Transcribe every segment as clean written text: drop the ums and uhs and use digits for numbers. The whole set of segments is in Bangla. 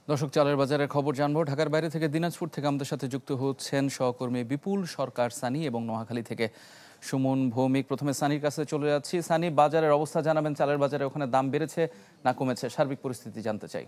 দর্শক, চালের বাজারের খবর জানবো। ঢাকার বাইরে থেকে দিনাজপুর থেকে আমাদের সাথে যুক্ত হচ্ছেন সহকর্মী বিপুল সরকার সানি এবং নোয়াখালী থেকে সুমন ভৌমিক। প্রথমে সানির কাছে চলে যাচ্ছি। সানি, বাজারের অবস্থা জানাবেন। চালের বাজারে ওখানে দাম বেড়েছে না কমেছে, সার্বিক পরিস্থিতি জানতে চাই।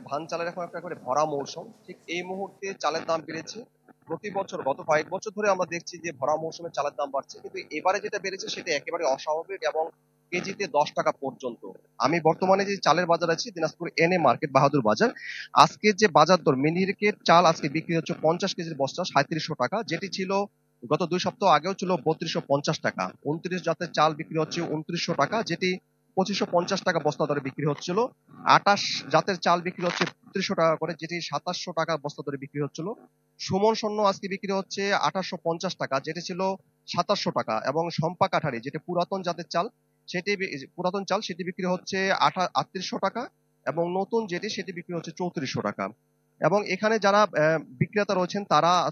ধান চালের এখন একটা করে ভরা মৌসুম। ঠিক এই মুহূর্তে চালের দাম বেড়েছে। প্রতি বছর গত কয়েক বছর ধরে আমরা দেখছি যে ভরা মৌসুমে চালের দাম বাড়ছে, কিন্তু এবারে যেটা বেড়েছে সেটা একেবারে অস্বাভাবিক এবং কেজিতে 10 টাকা পর্যন্ত। আমি বর্তমানে যে চালের বাজার আছি দিনাজপুর এনএ মার্কেট বাহাদুর বাজার। আজকে যে বাজার দর, মিনিকেট চাল আজকে বিক্রি হচ্ছে 50 কেজির বস্তা 3700 টাকা, যেটি ছিল গত 2 সপ্তাহ আগেও ছিল 3250 টাকা। 29 জাতের চাল বিক্রি হচ্ছে 2900 টাকা, যেটি 2550 টাকা বস্তা দরে বিক্রি হচ্ছিল। 28 জাতের চাল বিক্রি হচ্ছে 3200 টাকা করে, যেটি 2700 টাকা বস্তা দরে বিক্রি হচ্ছিল। সুমন স্বর্ণ আজকে বিক্রি হচ্ছে 2850 টাকা, যেটি ছিল 2700 টাকা। এবং সম্পা কাঠারি, যেটি পুরাতন চাল সেটি বিক্রি হচ্ছে 3800 টাকা, এবং নতুন সেটি বিক্রি হচ্ছে 3400 টাকা। এবং এখানে যারা বিক্রেতা রয়েছেন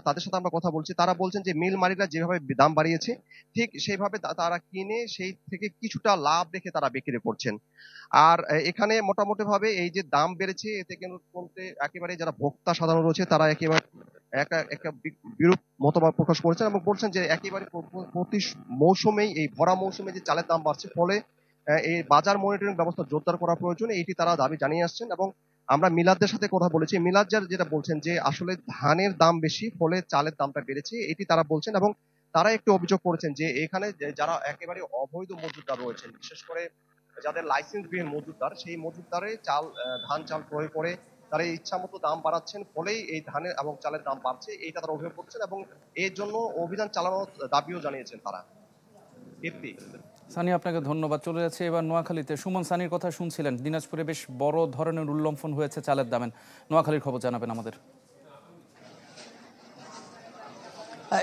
তাদের সাথে আমরা কথা বলছি, তারা বলছেন যে মিল মালিকরা যেভাবে দাম বাড়িয়েছে ঠিক সেইভাবে তারা কিনে সেই থেকে কিছুটা লাভ রেখে তারা বিক্রি করছেন। আর এখানে মোটামুটি ভাবে এই যে দাম বেড়েছে এতে কিন্তু একেবারে যারা ভোক্তা সাধারণ রয়েছে তারা একেবারে একটা বিরূপ মতামত প্রকাশ করেছেন এবং বলছেন যে একেবারে প্রতি মৌসুমেই এই ভরা মৌসুমে যে চালের দাম বাড়ছে, ফলে এই বাজার মনিটরিং ব্যবস্থা জোরদার করা প্রয়োজন, এটি তারা দাবি জানিয়ে আসছেন। এবং আমরা মিলাদদের সাথে কথা বলেছি, মিলাদ যেটা বলছেন যে আসলে ধানের দাম বেশি ফলে চালের দামটা বেড়েছে, এটি তারা বলছেন। এবং তারা একটু অভিযোগ করেছেন যে এখানে যারা একেবারে অবৈধ মজুতদার রয়েছেন, বিশেষ করে যাদের লাইসেন্সবিহীন মজুতদার, সেই মজুতদারে ধান চাল ক্রয় করে তারা ইচ্ছা মতো দাম বাড়াচ্ছেন, ফলেই এই ধানের এবং চালের দাম বাড়ছে, এইটা তারা অভিযোগ করছেন এবং এর জন্য অভিযান চালানোর দাবিও জানিয়েছেন তারা। সানি, আপনাকে ধন্যবাদ। চলে যাচ্ছে এবার নোয়াখালীতে। সুমন, সানির কথা শুনছিলেন, দিনাজপুরে বেশ বড় ধরনের উল্লম্ফন হয়েছে চালের দামের। নোয়াখালীর খবর জানাবেন আমাদের।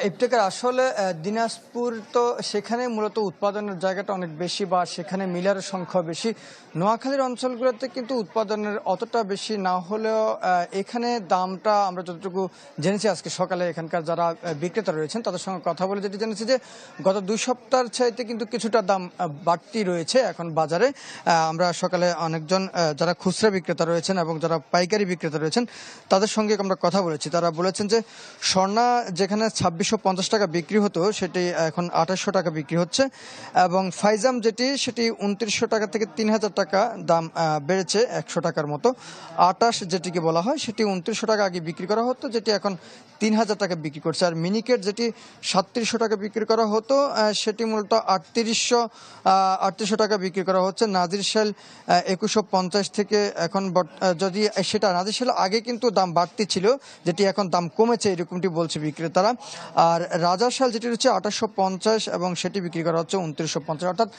ইফতেখার, আসলে দিনাজপুর তো সেখানে মূলত উৎপাদনের জায়গাটা অনেক বেশি বা সেখানে মিলারের সংখ্যা বেশি। নোয়াখালীর অঞ্চলগুলোতে কিন্তু উৎপাদনের অতটা বেশি না হলেও এখানে দামটা আমরা যতটুকু জেনেছি আজকে সকালে এখানকার যারা বিক্রেতা রয়েছেন তাদের সঙ্গে কথা বলে যেটি জেনেছি যে গত 2 সপ্তাহের চাইতে কিন্তু কিছুটা দাম বাড়তি রয়েছে এখন বাজারে। আমরা সকালে অনেকজন যারা খুচরা বিক্রেতা রয়েছেন এবং যারা পাইকারি বিক্রেতা রয়েছেন তাদের সঙ্গে আমরা কথা বলেছি। তারা বলেছেন যে স্বর্ণা যেখানে 2650 টাকা বিক্রি হতো সেটি এখন 2800 টাকা বিক্রি হচ্ছে, এবং ফাইজাম সেটি 2900 টাকা থেকে 3000 টাকা দাম বেড়েছে 100 টাকার মতো। 28 যেটিকে বলা হয় সেটি 2900 টাকা আগে বিক্রি করা হতো, যেটি এখন 3000 টাকা বিক্রি করছে। আর মিনিকেট যেটি 3700 টাকা বিক্রি করা হতো সেটি মূলত 3800 টাকা বিক্রি করা হচ্ছে। নাজির শেল 2150 থেকে এখন, যদি সেটা নাজির শেল আগে কিন্তু দাম বাড়তি ছিল, যেটি এখন দাম কমেছে এরকমটি বলছে বিক্রেতারা। আর রাজা শাল যেটি হচ্ছে 2850 এবং সেটি বিক্রি করা হচ্ছে 2950। অর্থাৎ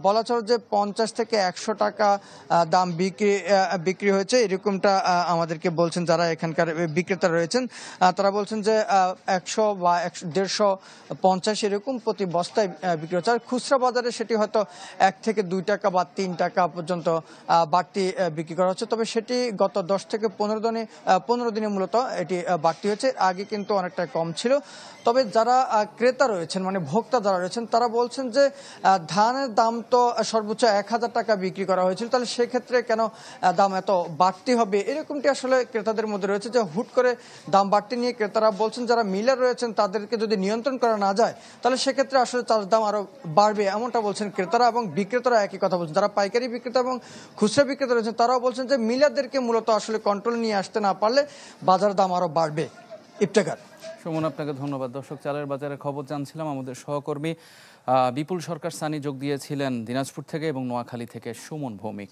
বলা চলে যে 50 থেকে 100 টাকা দাম বিক্রি হয়েছে, এরকমটা আমাদেরকে বলছেন যারা এখানকার বিক্রেতা রয়েছেন। তারা বলছেন যে 100 বা 150 এরকম প্রতি বস্তায় বিক্রি হচ্ছে। আর খুচরা বাজারে সেটি হয়তো 1 থেকে 2 টাকা বা 3 টাকা পর্যন্ত বাড়তি বিক্রি করা হচ্ছে, তবে সেটি গত 10 থেকে 15 দিনে মূলত এটি বাড়তি হয়েছে। আগে কিন্তু অনেকটা কম ছিল। তবে যারা ক্রেতা রয়েছেন মানে ভোক্তা যারা রয়েছেন তারা বলছেন যে ধানের দাম তো সর্বোচ্চ 1000 টাকা বিক্রি করা হয়েছিল, তাহলে সেক্ষেত্রে কেন দাম এত বাড়তি হবে, এরকমটি আসলে ক্রেতাদের মধ্যে রয়েছে। যে হুট করে দাম বাড়তি নিয়ে ক্রেতারা বলছেন যারা মিলার রয়েছেন তাদেরকে যদি নিয়ন্ত্রণ করা না যায় তাহলে সেক্ষেত্রে আসলে চালের দাম আরো বাড়বে, এমনটা বলছেন ক্রেতারা। এবং বিক্রেতারা একই কথা বলছেন, যারা পাইকারি বিক্রেতা এবং খুচরা বিক্রেতা রয়েছেন তারাও বলছেন যে মিলারদেরকে মূলত আসলে কন্ট্রোল নিয়ে আসতে না পারলে বাজার দাম আরো বাড়বে। ইফতেখার। সুমন, আপনাকে ধন্যবাদ। দর্শক, চালের বাজারের খবর জানছিলাম। আমাদের সহকর্মী বিপুল সরকার সানি যোগ দিয়েছিলেন দিনাজপুর থেকে এবং নোয়াখালী থেকে সুমন ভৌমিক।